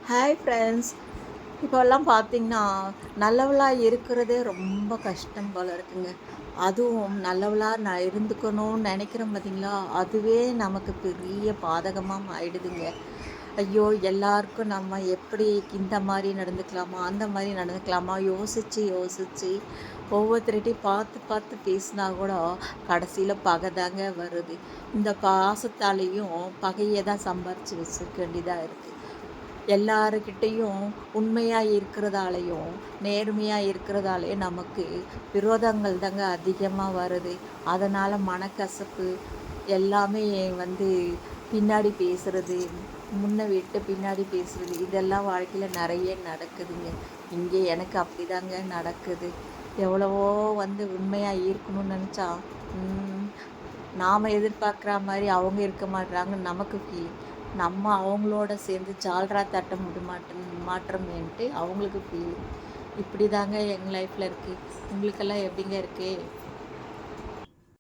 Hi friends. இப்போல்லாம் பார்த்தீங்கன்னா, நல்லவளா இருக்கிறதே ரொம்ப கஷ்டம் போல இருக்குங்க. அதுவும் நல்லவளா நான் இருந்துக்கணும்னு நெனைக்கிறோம் பார்த்தீங்களா, அதுவே நமக்கு பெரிய பாதகமா ஆயிடுதுங்க. ஐயோ! எல்லாருக்கும் நம்ம எப்படி இந்த மாரி நடந்துக்கலாமா, அந்த மாரி நடந்துக்கலாமா, யோசிச்சு யோசிச்சு ஒவ்வொருத்தர்கிட்டயும் பார்த்து பார்த்து பேசினா கூட கடைசியில பகை தாங்க வருது. இந்த பாசத்தாலேயும் பகைய தான் சம்பாரிச்சு வச்சுக்க வேண்டியதா இருக்கு. எல்லாருக்கிட்டேயும் உண்மையா இருக்கிறதாலயும், நேர்மையா இருக்கிறதாலயும் நமக்கு விரோதங்கள் தாங்க அதிகமா வருது. அதனால மனக்கசப்பு எல்லாமே வந்து பின்னாடி பேசுறது, முன்ன விட்டு பின்னாடி பேசுறது, இதெல்லாம் வாழ்க்கையில நெறைய நடக்குதுங்க. இங்கே எனக்கு அப்படிதாங்க நடக்குது. எவ்வளவோ உண்மையா இருக்கணும்னு நெனச்சா, ம் நாம எதிர்பார்க்குற மாரி அவங்க இருக்க மாட்றாங்கன்னு நமக்கு ஃபீலிங். நம்ம அவங்களோட சேர்ந்து ஜால்ரா தட்ட மாட்றோமேன்ட்டு அவங்களுக்கு ஃபீலிங். இப்படி தாங்க எங்க லைஃப்ல இருக்கு. உங்களுக்கெல்லாம் எப்படிங்க இருக்கு?